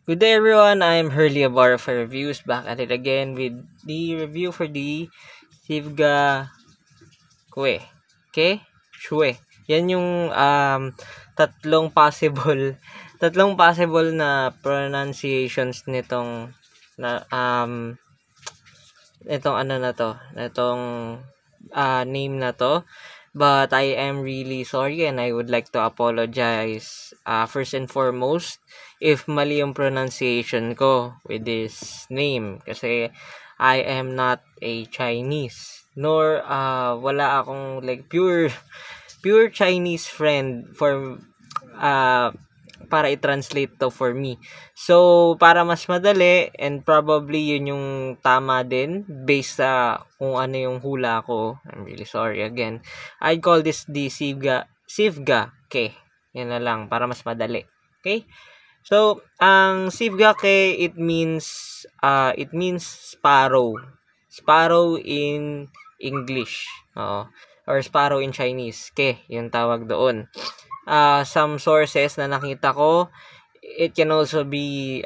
Good day everyone, I'm Hurley Abar for Reviews, back at it again with the review for the Sivga Kue. Okay? Shue. Yan yung tatlong possible tatlong possible na pronunciations nitong na itong ano na to, itong name na to. But I am really sorry and I would like to apologize first and foremost if mali yung pronunciation ko with this name. Kasi I am not a Chinese. Nor wala akong like pure Chinese friend for para i-translate to for me. So, para mas madali, and probably yun yung tama din, based sa kung ano yung hula ko, I'm really sorry again, I'd call this the Sivga Ke. Yan na lang, para mas madali. Okay? So, ang Sivga Ke, it means sparrow. Sparrow in English. Oo. Or sparrow in Chinese. Ke, yung tawag doon. Some sources na nakita ko, it can also be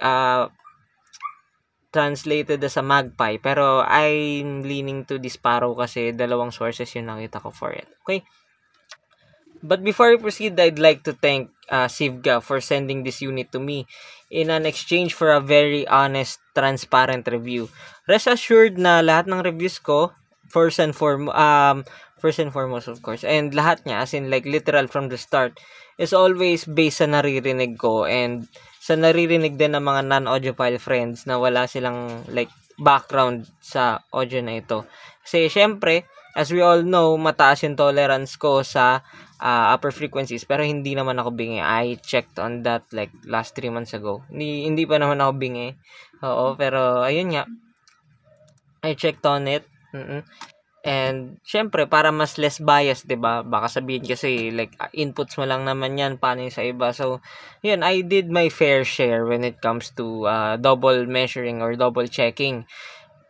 translated as a magpie. Pero I'm leaning to the sparrow kasi dalawang sources yung nakita ko for it. Okay? But before I proceed, I'd like to thank Sivga for sending this unit to me in an exchange for a very honest, transparent review. Rest assured na lahat ng reviews ko, first and foremost of course, and lahat niya, as in like literal from the start, is always based sa naririnig ko and sa naririnig din ng mga non-audiophile friends na wala silang like background sa audio na ito. Kasi syempre, as we all know, mataas yung tolerance ko sa upper frequencies, pero hindi naman ako bingi. I checked on that like last 3 months ago. Hindi pa naman ako bingi. Oo, pero ayun nga. I checked on it. And syempre para mas less bias, 'di ba? Baka sabihin kasi like inputs mo lang naman 'yan, paano yung sa iba. So, yun, I did my fair share when it comes to double measuring or double checking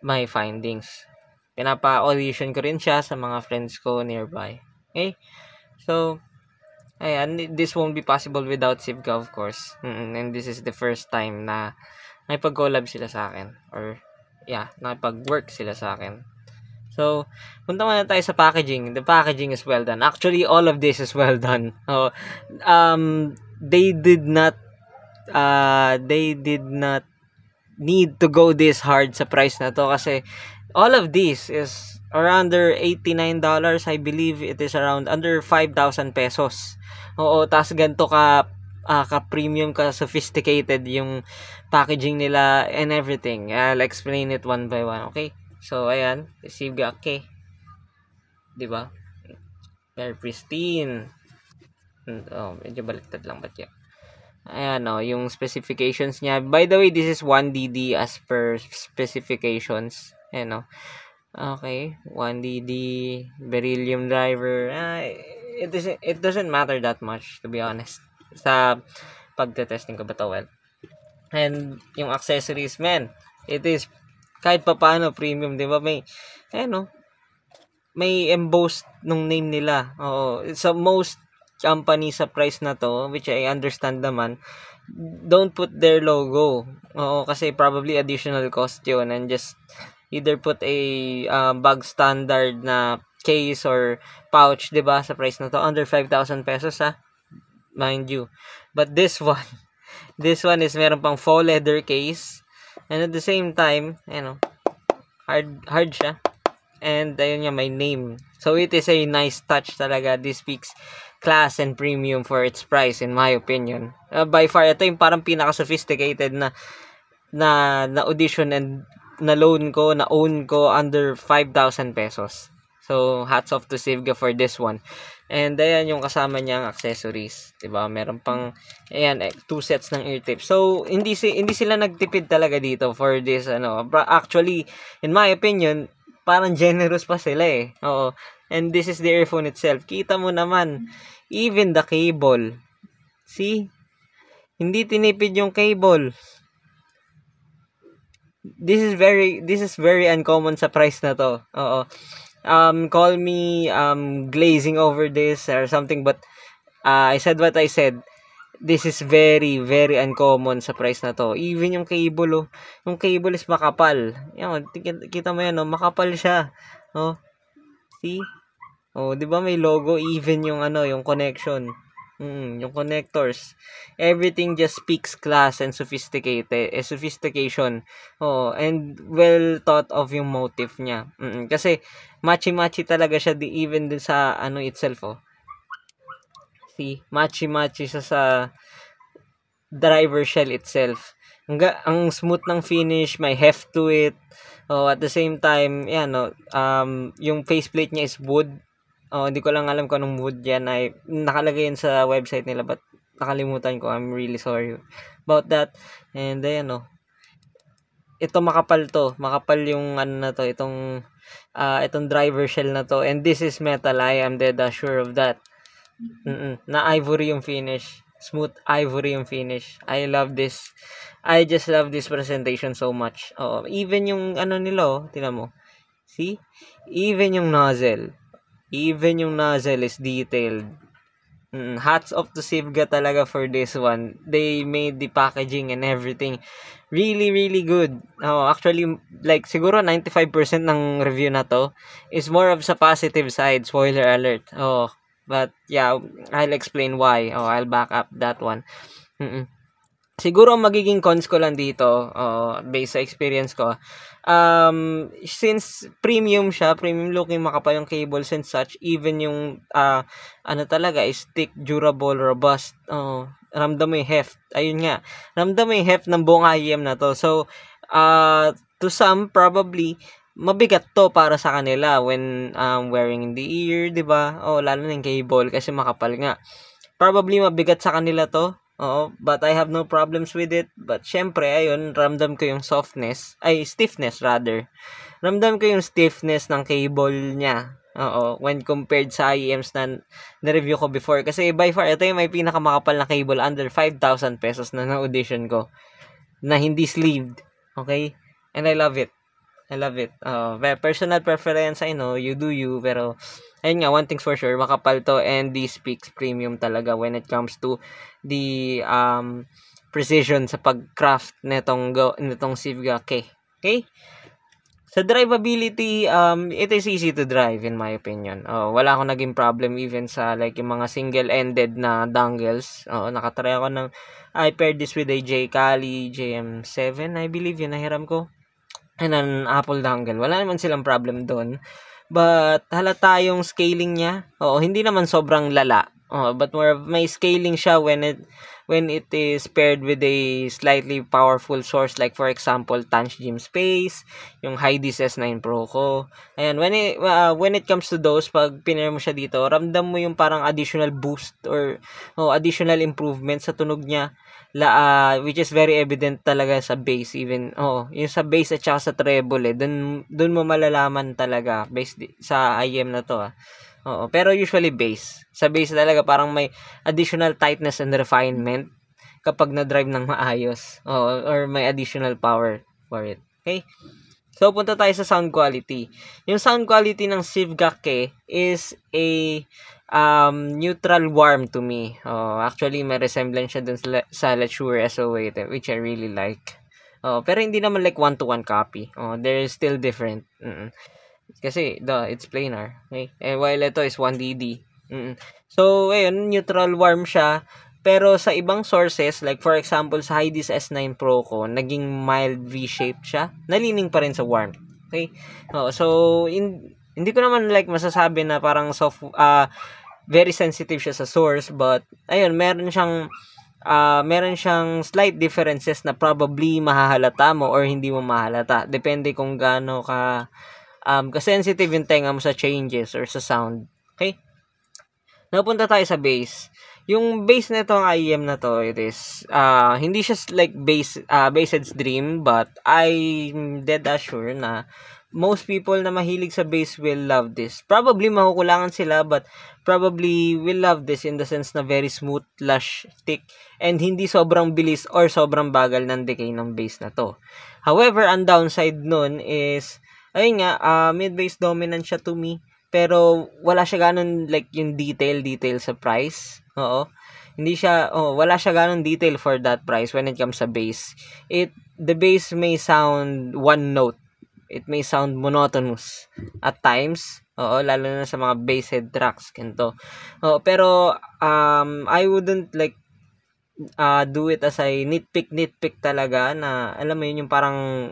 my findings. Pinapa-audition ko rin siya sa mga friends ko nearby. Okay? So, ayan, this won't be possible without Sivka, of course. And this is the first time na nakipag-collab sila sa akin. Or, yeah, nakipag-work sila sa akin. So, punta muna tayo sa packaging. The packaging is well done. Actually, all of this is well done. They did not need to go this hard sa price na to kasi all of this is around under $89. I believe it is around under 5,000 pesos. Oo, tas ganito ka-premium, ka-sophisticated yung packaging nila and everything. I'll explain it one by one, okay? So, ayan, Sivga Ke. Diba? Very pristine. Oh, medyo baliktad lang, but yeah. Ayan, yung specifications niya. By the way, this is 1DD as per specifications. Ayan, okay, 1DD, beryllium driver. It doesn't matter that much, to be honest. Sa pagte-testing ko ba to well. And yung accessories, man, it is kahit pa paano premium, 'di ba? May embossed nung name nila. Oo, sa most company sa price na to, which I understand naman, don't put their logo. Oo, kasi probably additional cost yun, and just either put a bag standard na case or pouch, 'di ba? Sa price na to, under 5,000 pesos mind you. But this one is meron pang faux leather case. And at the same time, hard siya. And ayun nga, my name. So it is a nice touch talaga. This speaks class and premium for its price, in my opinion. By far, ito yung parang pinaka-sophisticated na audition and na own ko under 5,000 pesos. So, hats off to Sivga for this one. And ayan yung kasama niyang accessories, 'di ba? Meron pang 2 sets ng ear tips. So, hindi sila nagtipid talaga dito for this Actually, in my opinion, parang generous pa sila eh. Oo. And this is the earphone itself. Kita mo naman, even the cable. See? Hindi tinipid yung cable. This is very uncommon sa price na to. Oo. Call me glazing over this or something, but I said what I said. this is very, very uncommon sa price na to. Even yung cable, yung cable is makapal. Yan, kita mo yan, makapal siya. See? Di ba may logo, even yung yung connection. Yung connectors. Everything just speaks class and sophistication. And well thought of yung motif niya. Kasi matchy-matchy talaga siya even dun sa itself. See, matchy-matchy siya sa driver shell itself. Ang smooth ng finish, may heft to it. At the same time, yung faceplate niya is wood. Hindi ko lang alam kung anong wood yan. Nakalagay yan sa website nila, but nakalimutan ko. I'm really sorry about that. And ito makapal to. Makapal yung na to. Itong driver shell na to. And this is metal. I am dead sure of that. Na ivory yung finish. Smooth ivory yung finish. I love this. I just love this presentation so much. Even yung nila, tingnan mo. See? Even yung nozzle is detailed. Hats off to Sivga talaga for this one. They made the packaging and everything really, really good. Actually, like, siguro 95% ng review na to is more of sa positive side. Spoiler alert. But, yeah, I'll explain why. I'll back up that one. Siguro ang magiging cons ko lang dito, based sa experience ko, since premium siya, premium looking, makapal yung cables and such, even yung, talaga, is thick, durable, robust, ramdam mo yung heft. Ayun nga, ramdam mo yung heft ng buong IEM na to. So, to some, probably, mabigat to para sa kanila when wearing in the ear, diba? Lalo na yung cable kasi makapal nga. Probably mabigat sa kanila to. But I have no problems with it. But syempre, ayun, ramdam ko yung stiffness rather. Ramdam ko yung stiffness ng cable niya. When compared sa IEMs na na-review ko before. Kasi by far, ito yung may pinakamakapal na cable under 5,000 pesos na na-audition ko. Na hindi sleeved. Okay? And I love it. Personal preference, I know, you do you, pero ayun nga, one thing's for sure, makapal to, and this speaks premium talaga when it comes to the precision sa pag-craft nitong Sivga K. Okay? Sa drivability, it is easy to drive in my opinion. Wala akong naging problem even sa like yung mga single-ended na dongles. Nakatry ako I paired this with a Kali JM7, I believe, yun nahiram ko. And an Apple dongle. Wala naman silang problem doon. But halata yung scaling niya. Hindi naman sobrang lala. But more of may scaling siya when it is paired with a slightly powerful source, like for example Tanch Gym Space, yung Hydis S9 Pro ko. Ayan, when it comes to those, pag pinair mo siya dito, ramdam mo yung parang additional boost or additional improvement sa tunog niya. Which is very evident talaga sa bass, even yung sa bass at saka sa treble, dun mo malalaman talaga based sa IEM na to. Pero usually bass. Sa bass talaga parang may additional tightness and refinement kapag na-drive ng maayos. Or may additional power for it. Okay? So, punta tayo sa sound quality. Yung sound quality ng Sivga K is a neutral warm to me. Actually, may resemblance siya dun sa Latour SOA, which I really like. Pero hindi naman like 1-to-1 copy. They're still different. Kasi, it's planar. Okay? While ito is 1DD. So, ayun, neutral warm siya. Pero sa ibang sources, like for example, sa Hydis S9 Pro ko, naging mild V-shaped siya. Nalining pa rin sa warm. Okay? So, hindi ko naman like masasabi na parang very sensitive siya sa source, but ayun, meron siyang slight differences na probably mahahalata mo or hindi mo mahalata. Depende kung gaano ka-sensitive yung tenga mo sa changes or sa sound. Okay? Napunta tayo sa bass. Yung bass nito ang IEM na to, it is hindi siya like basshead's dream, but I'm dead sure na most people na mahilig sa bass will love this. Probably makukulangan sila, but probably will love this in the sense na very smooth, lush, thick, and hindi sobrang bilis or sobrang bagal ng decay ng bass na to. However, ang downside nun is, ayun nga, mid-bass dominant siya to me, pero wala siya ganun like yung detail sa price. Oo. Hindi siya, wala siya ganong detail for that price when it comes sa bass. The bass may sound one note. It may sound monotonous at times. Oo, lalo na sa mga bass head tracks, ganito. Oo, pero I wouldn't like do it as a nitpick talaga na alam mo yun yung parang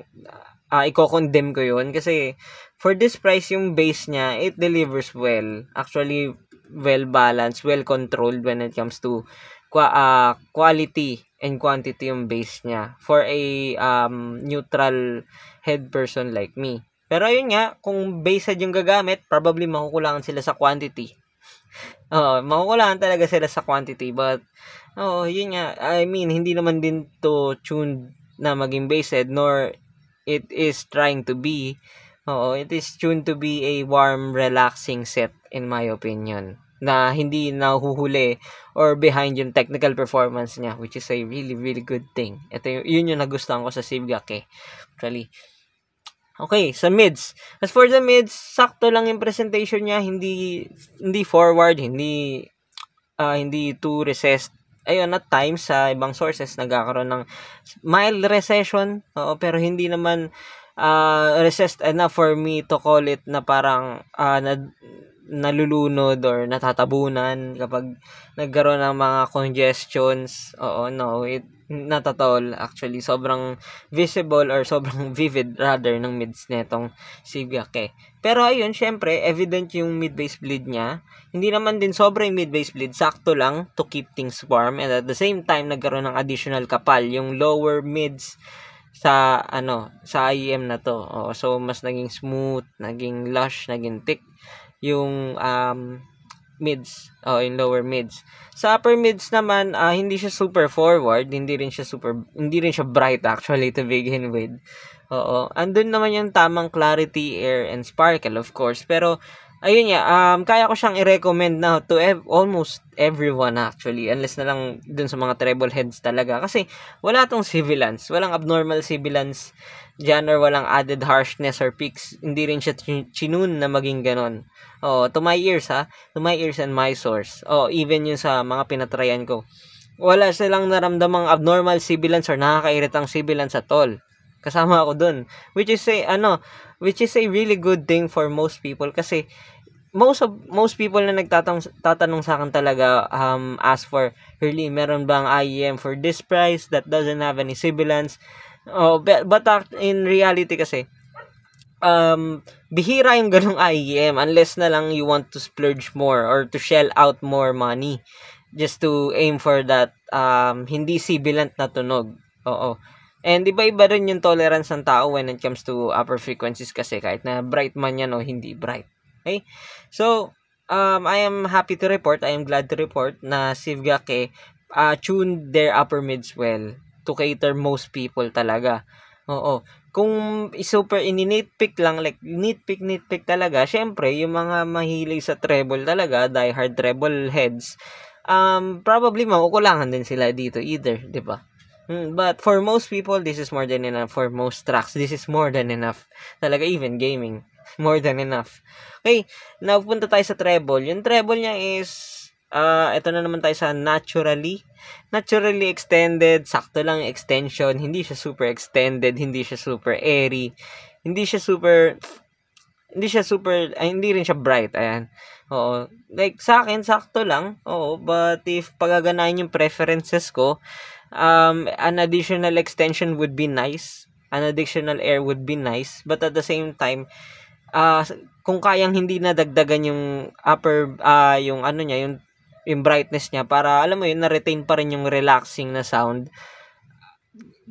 i-condemn ko yun kasi for this price yung bass niya, it delivers well. Actually, well balanced, well controlled when it comes to quality and quantity yung bass niya for a neutral head person like me. Pero ayun nga, kung bass head yung gagamit, probably makukulangan sila sa quantity. Makukulangan talaga sila sa quantity, but yun nga, I mean, hindi naman din to tuned na maging bass head, nor it is trying to be. It is tuned to be a warm, relaxing set, in my opinion, na hindi nahuhuli or behind yung technical performance niya, which is a really, really good thing. Ito yun yung nagustuhan ko sa Sivgak actually. Okay, sa mids. As for the mids, sakto lang yung presentation niya, hindi forward, hindi too recessed. Ayun, at times sa ibang sources nagkakaroon ng mild recession, pero hindi naman recessed enough for me to call it na parang nalulunod or natatabunan kapag nagkaroon ng mga congestions. Not at all. Actually, sobrang visible or sobrang vivid rather ng mids netong Sivgak Pero ayun, syempre, evident yung mid-bass bleed niya. Hindi naman din sobrang mid-bass bleed, sakto lang to keep things warm, and at the same time nagkaroon ng additional kapal yung lower mids sa IEM na to. So mas naging smooth, naging lush, naging thick yung mids, yung lower mids. Sa upper mids naman, hindi siya super forward, hindi rin siya bright actually to begin with. Andun naman yung tamang clarity, air, and sparkle of course, pero ayun nga, kaya ko siyang i-recommend na to almost everyone actually, unless na lang dun sa mga treble heads talaga, kasi wala tong sibilance, walang abnormal sibilance dyan, or walang added harshness or peaks, hindi rin siya chinun na maging ganon. To my ears and my source, even yung sa mga pinatrayan ko, wala silang naramdamang abnormal sibilance or nakakairitang sibilance at all. Kasama ako dun, which is a really good thing for most people, kasi most people na tatanong sa akin talaga, ask for, really, meron bang IEM for this price that doesn't have any sibilance? But in reality kasi, bihira yung ganung IEM, unless na lang you want to splurge more or to shell out more money just to aim for that hindi sibilant na tunog. And iba-iba rin yung tolerance ng tao when it comes to upper frequencies, kasi kahit na bright man yan o hindi bright. Okay? So, I am happy to report, I am glad to report na Sivgak tuned their upper mids well to cater most people talaga. Kung super nitpick lang, like nitpick talaga, syempre yung mga mahilig sa treble talaga, die hard treble heads, probably makukulangan din sila dito either, di ba? But for most people, this is more than enough. For most tracks, this is more than enough. Talaga, even gaming, more than enough. Okay, now punta tayo sa treble. Yung treble niya is, ito na naman tayo sa naturally extended, sakto lang extension, hindi siya super extended, hindi siya super airy, hindi rin siya bright, ayan. Like sa akin, sakto lang, but if pagaganahin yung preferences ko, an additional extension would be nice, an additional air would be nice, but at the same time, kung kayang hindi nadagdagan yung upper, yung brightness niya, para alam mo yun, na-retain pa rin yung relaxing na sound,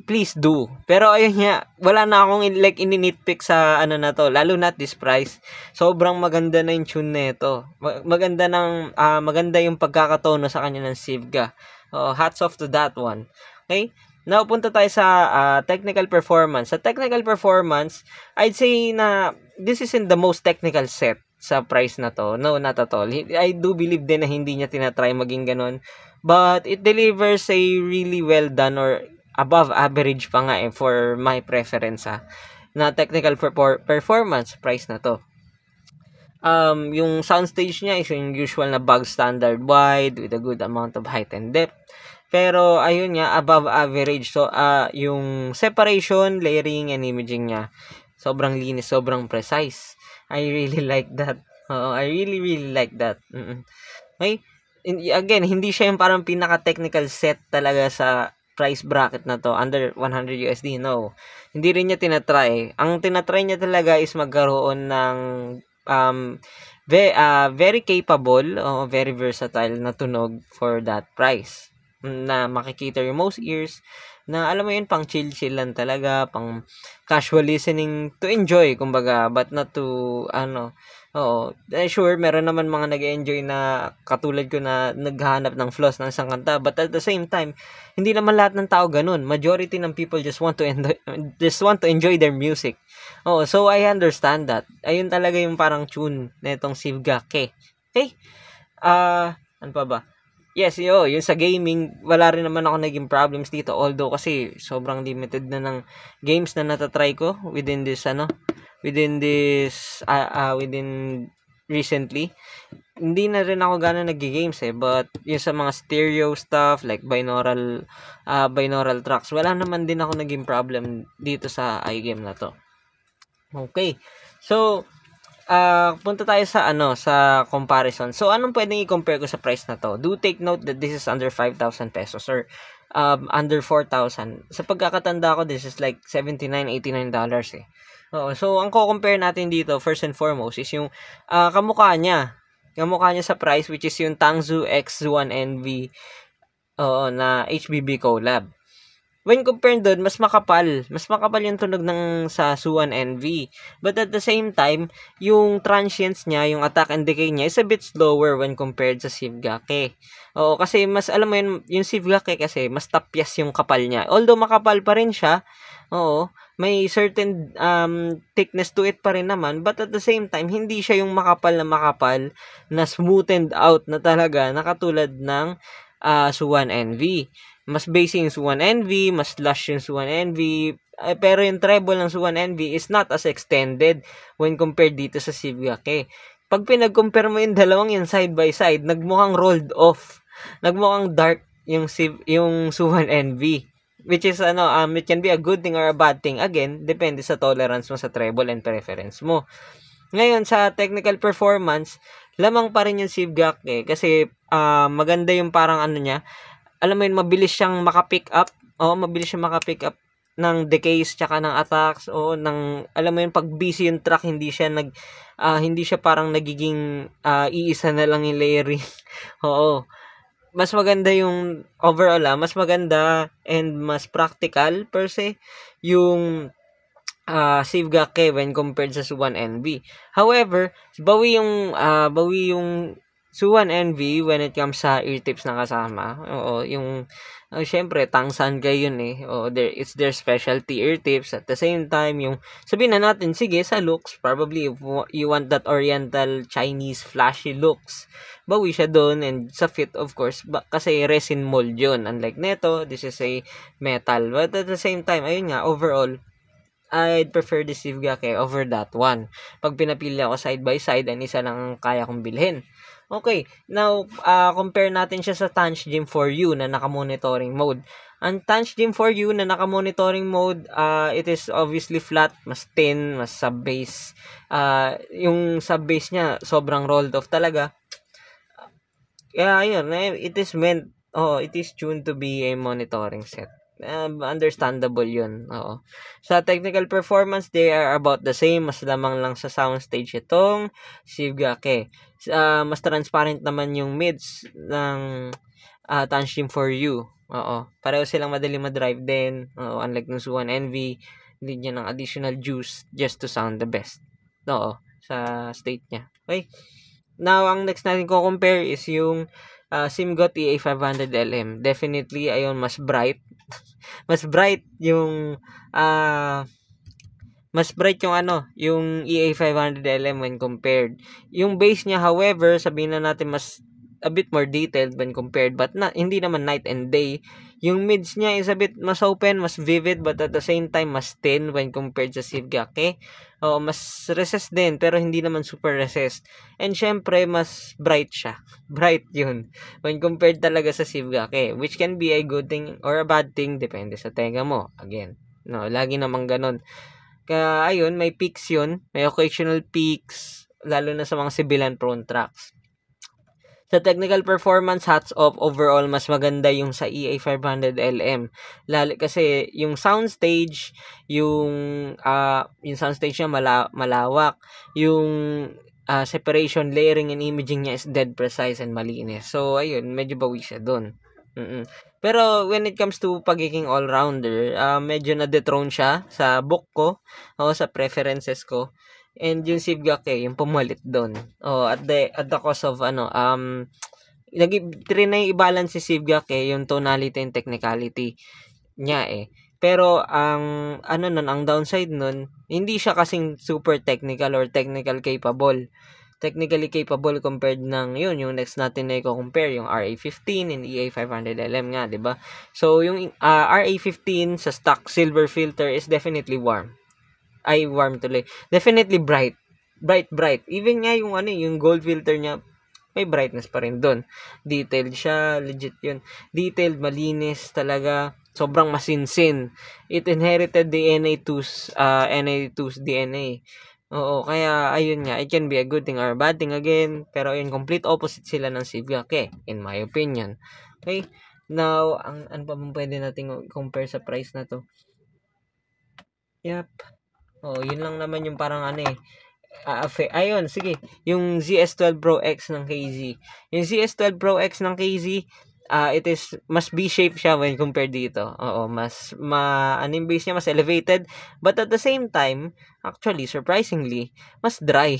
please do. Pero ayun nga, wala na akong ini-nitpick sa na to, lalo na at this price. Sobrang maganda na yung tune nito. Maganda yung pagkakatono sa kanya ng Sivga. Hats off to that one. Okay? Now, punta tayo sa technical performance. Sa technical performance, I'd say na this isn't the most technical set sa price na to. No, not at all. I do believe din na hindi niya tinatry maging ganun. But it delivers a really well done or above average pa nga for my preference na technical performance price na to. yung soundstage niya is yung usual na bog standard wide with a good amount of height and depth. Pero ayun nga, above average. So yung separation, layering, and imaging niya, sobrang linis, sobrang precise. I really like that. I really really like that. Okay? Again, hindi siya yung parang pinaka-technical set talaga sa price bracket na to, under 100 USD. No. Hindi rin niya tinatry. Ang tinatry niya talaga is magkaroon ng very capable, very versatile na tunog for that price. Na makikita yung most ears, na alam mo yun, pang chill lang talaga, pang casual listening, to enjoy, kumbaga, but not to, sure, meron naman mga nag-enjoy na katulad ko na naghahanap ng flaws ng isang kanta, but at the same time, hindi naman lahat ng tao ganun. Majority ng people just want to enjoy their music. So I understand that. Ayun talaga yung parang tune na itong Sivgake. Okay? Ano pa ba? Yes, yung sa gaming, wala rin naman ako naging problems dito, although kasi sobrang limited na ng games na natatry ko within recently. Hindi na rin ako gano'n nag-games but yung sa mga stereo stuff like binaural tracks, wala naman din ako naging problem dito sa iGame na to. Okay. So, punta tayo sa sa comparison. So, anong pwedeng i-compare ko sa price na to? Do take note that this is under 5,000 pesos or under 4,000. Sa pagkakatanda ko, this is like $79-$89 eh. So, ang ko-compare natin dito, first and foremost, is yung kamukha niya sa price, which is yung Tangzu X1NV na HBB collab. When compared doon, mas makapal yung tunog ng sa Su1NV. But at the same time, yung transients niya, yung attack and decay niya is a bit slower when compared sa Sivgake. Kasi mas, alam mo yun, yung Sivgake kasi, mas tapyas yung kapal niya. Although makapal pa rin siya, may certain thickness to it pa rin naman, but at the same time, hindi siya yung makapal na smoothened out na talaga, na katulad ng Su1NV. Mas basic yung Su1NV, mas lush yung Su1NV, pero yung treble ng Su1NV is not as extended when compared dito sa Sivgake. Pag pinag-compare mo yung dalawang yan side by side, nagmukhang rolled off. Nagmukhang dark yung Su1NV. Which is, it can be a good thing or a bad thing. Again, depende sa tolerance mo sa treble and preference mo. Ngayon, sa technical performance, lamang pa rin yung Sivgake kasi maganda yung parang niya. Alam mo yun, mabilis siyang maka-pick up ng decays tsaka ng attacks, alam mo yun, pag busy yung track, hindi siya parang nagiging iisa na lang yung layering. Mas maganda yung overall, mas maganda and mas practical per se yung Sivgake when compared sa Su1NV. However, bawi yung Su1NV when it comes sa ear tips na kasama. Syempre, Tangsan kayo yun eh. It's their specialty ear tips. At the same time, yung sabihin na natin, sige, sa looks, probably if you want that oriental Chinese flashy looks, bawi siya doon. And sa fit, of course, kasi resin mold yun. Unlike neto, this is a metal. But at the same time, ayun nga, overall, I'd prefer the Sivgake over that one. Pag pinapili ako side by side, isa lang ang kaya kong bilhin. Okay, now, compare natin siya sa Tanch Gym 4U na naka-monitoring mode. Ang Tanch Gym 4U na naka-monitoring mode, it is obviously flat, mas thin, mas sub-bass. Yung sub-bass niya, sobrang rolled off talaga. Kaya, yun, it is tuned to be a monitoring set. Understandable yun. Sa technical performance, they are about the same. Mas lamang lang sa soundstage itong Sivgake. Mas transparent naman yung mids ng Tanch Gym 4U. Pareho silang madali ma-drive din. Unlike ng Su1NV, need niya ng additional juice just to sound the best. Sa state niya. Okay? Now, ang next natin ko compare is yung Simgot EA500LM. Definitely, ayun, mas bright. Mas bright yung yung EA500LM when compared. Yung bass niya, however, sabihin na natin mas a bit more detailed when compared, but hindi naman night and day. Yung mids niya is a bit mas open, mas vivid, but at the same time mas thin when compared sa Sivgake. Mas recessed din pero hindi naman super recessed. And syempre mas bright siya. Bright yun when compared talaga sa Sivgake, which can be a good thing or a bad thing depende sa tenga mo. Again, no, lagi namang ganun. Kaya ayun, may peaks yun, may occasional peaks lalo na sa mga civilian prone tracks. Sa technical performance, hats off, overall mas maganda yung sa EA500LM. Lalo kasi yung soundstage, yung soundstage niya malawak, yung separation, layering, and imaging niya is dead precise and malinis. So ayun, medyo bawi siya doon. Pero when it comes to pagiging all-rounder, medyo na-dethrone siya sa book ko o sa preferences ko. And yung Sivgake, yung pumalit doon. At the cost of trinay i-balance si Sivgake yung tonality and technicality niya eh. Pero ang downside nun, hindi siya kasing super technical or technically capable compared ng yung next natin na i-compare, yung RA15 and EA500LM nga, 'di ba? So yung RA15 sa stock silver filter is definitely warm tuloy. Definitely bright. Even nga yung gold filter niya, may brightness pa rin doon. Detailed siya, legit yun. Detailed, malinis talaga. Sobrang masinsin. It inherited the NA2's DNA. Oo, kaya ayun nga, it can be a good thing or a bad thing again. Pero ayun, complete opposite sila ng Sivgake, in my opinion. Okay? Now, ano pa bang pwede natin compare sa price na to? Yep. Yun lang naman yung parang ayun, sige. Yung ZS12 Pro X ng KZ. Yung ZS12 Pro X ng KZ, it is, mas B-shape siya when compared dito. Mas, yung base niya, mas elevated. But at the same time, actually, surprisingly, mas dry.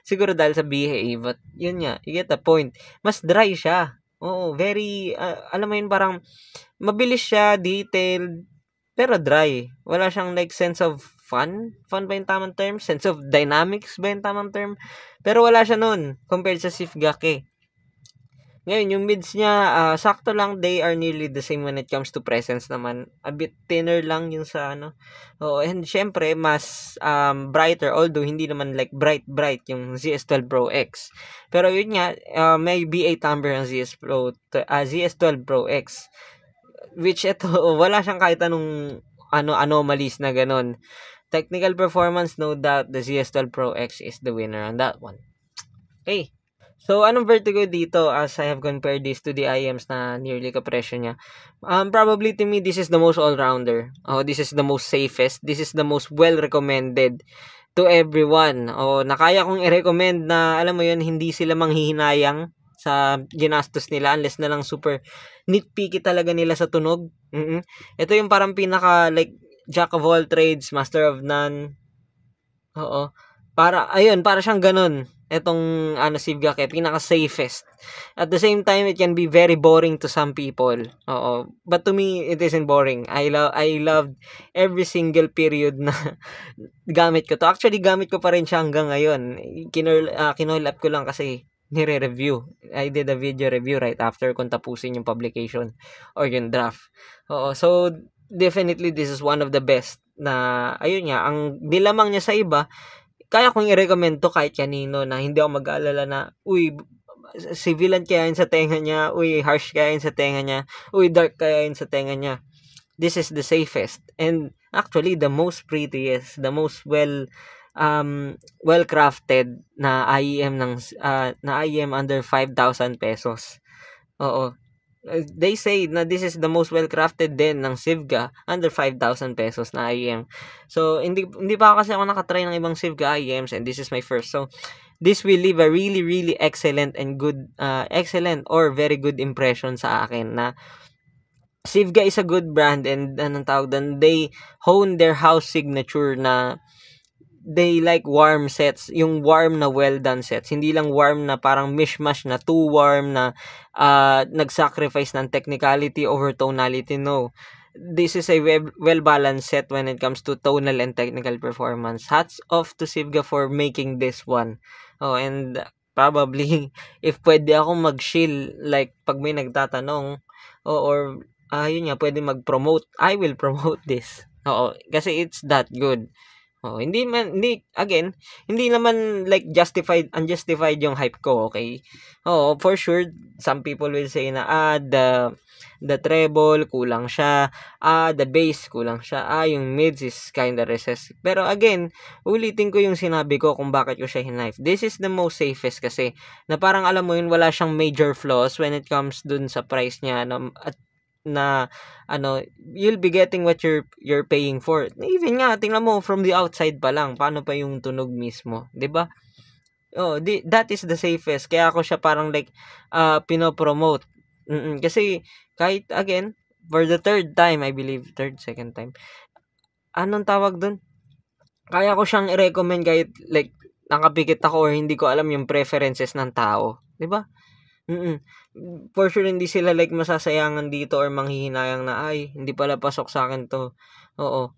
Siguro dahil sa BHA, but yun nga, you get the point. Mas dry siya. Very, alam mo yun, parang, mabilis siya, detailed, pero dry. Wala siyang sense of fun ba yung tamang term? Sense of dynamics ba yung tamang term? Pero wala siya nun compared sa Sivgake. Ngayon, yung mids niya, sakto lang, they are nearly the same when it comes to presence naman. A bit thinner lang yung sa and syempre, mas brighter, although hindi naman bright yung ZS12 Pro X. Pero yun nga, may B8 timbre ang ZS12 Pro X. Which wala siyang kahit anong anomalies na ganun. Technical performance, no doubt, the ZS12 Pro X is the winner on that one. Okay. So, anong vertigo dito as I have compared this to the IEMs na nearly kapresyo niya? Probably to me, this is the most all-rounder. This is the most safest. This is the most well-recommended to everyone. Nakaya kong i-recommend na, alam mo yun, hindi sila manghihinayang sa ginastos nila unless na lang super nitpicky talaga nila sa tunog. Ito yung parang pinaka jack of all trades, master of none. Para siyang ganun. Itong Sivgake, pinaka safest. At the same time, it can be very boring to some people. But to me, it isn't boring. I loved every single period na gamit ko to. Actually, gamit ko pa rin siya hanggang ngayon. Kinurl up ko lang kasi nire-review. I did a video review right after kung tapusin yung publication or yung draft. So definitely this is one of the best na, ayun nga, ang dilamang niya sa iba, kaya kong i-recommend to kahit kanino na hindi ako mag-aalala na, civilian kaya yun sa tenga niya, harsh kaya yun sa tenga niya, dark kaya yun sa tenga niya. This is the safest and actually the most prettiest, the most well-crafted na IEM na IEM under 5,000 pesos. They say na this is the most well-crafted din ng Sivga under 5,000 pesos na IEM. So, hindi pa kasi ako nakatry ng ibang Sivga IEMs and this is my first. So, this will leave a really, really excellent and good, excellent or very good impression sa akin na Sivga is a good brand and they hone their house signature na they like warm sets, yung warm na well done sets, hindi lang warm na parang mishmash na too warm na nag-sacrifice ng technicality over tonality. No, this is a well balanced set when it comes to tonal and technical performance. Hats off to Sivga for making this one. And probably, if pwede ako mag-shill, like, pag may nagtatanong, or yun nga, pwede mag-promote, I will promote this. Oo, kasi it's that good. Oh, again, hindi naman like unjustified yung hype ko, okay? Oo, for sure, some people will say na, the treble, kulang siya, the bass, kulang siya, yung mids is kinda recessive. Pero again, ulitin ko yung sinabi ko kung bakit ko siya hinhype. This is the most safest kasi, na parang alam mo yun, wala siyang major flaws when it comes dun sa price niya, na you'll be getting what you're paying for. Even nga, tingnan mo from the outside pa lang, paano pa yung tunog mismo, 'di ba? Oh, that is the safest. Kaya ako siya parang like pino-promote. Kasi kahit again, for the third time, I believe, second time. Anong tawag doon? Kaya ko siyang i-recommend kahit like nakapikit ako or hindi ko alam yung preferences ng tao, 'di ba? Mm. For sure hindi sila like masasayangan dito or manghihinayang na, ay, hindi pala pasok sa akin 'to. Oo.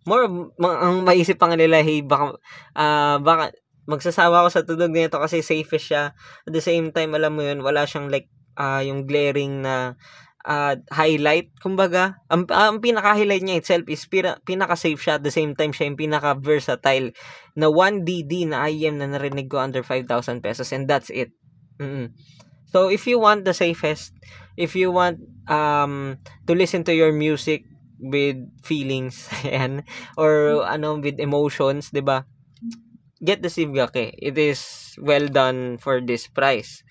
Ang maisip pa nga nila, hey, baka magsasawa ako sa tunog nito kasi safest siya. At the same time, alam mo yun, wala siyang like yung glaring na highlight. Kumbaga, ang pinaka-highlight niya itself is pinaka-safe siya. At the same time, siya yung pinaka-versatile na 1DD na IEM na narinig ko under 5,000 pesos, and that's it. So, if you want the safest, if you want to listen to your music with feelings, ayan, or with emotions, 'di ba? Get the Sivgake. It is well done for this price.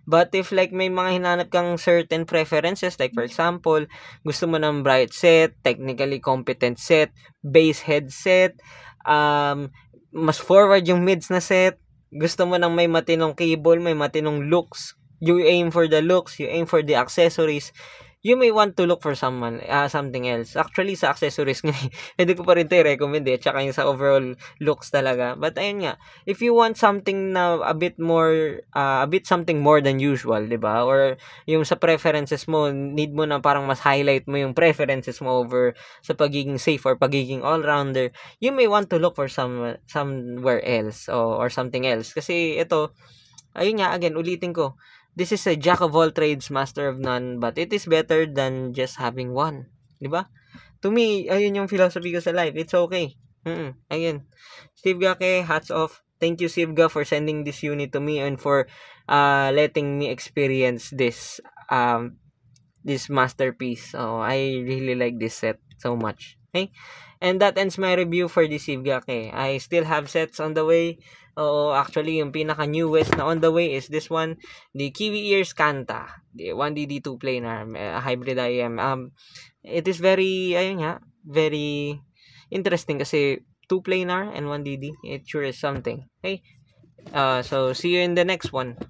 But if like may mga hinanap kang certain preferences, like for example, gusto mo ng bright set, technically competent set, bass headset, mas forward yung mids na set, gusto mo ng may matinong cable, may matinong looks, you aim for the looks, you aim for the accessories, you may want to look for something else. Actually, sa accessories nga, hindi ko pa rin ito i-recommend tsaka yung sa overall looks talaga. But ayun nga, if you want something na a bit something more than usual, di ba? Or yung sa preferences mo, need mo na parang mas highlight mo yung preferences mo over sa pagiging safe or pagiging all-rounder, you may want to look for somewhere else or something else. Kasi ito, ayun nga, again, ulitin ko, this is a jack of all trades, master of none, but it is better than just having one. Di ba? To me, ayun yung philosophy ko sa life. It's okay. Again, Sivgake, hats off. Thank you, Sivga, for sending this unit to me and for letting me experience this masterpiece. Oh, I really like this set so much. Okay? And that ends my review for this Sivgake. I still have sets on the way. Actually, yung pinaka-newest na on the way is this one, the Kiwi Ears Kanta, the 1DD 2 planar, hybrid IM. It is very interesting kasi 2 planar and 1DD. It sure is something. Okay? So, see you in the next one.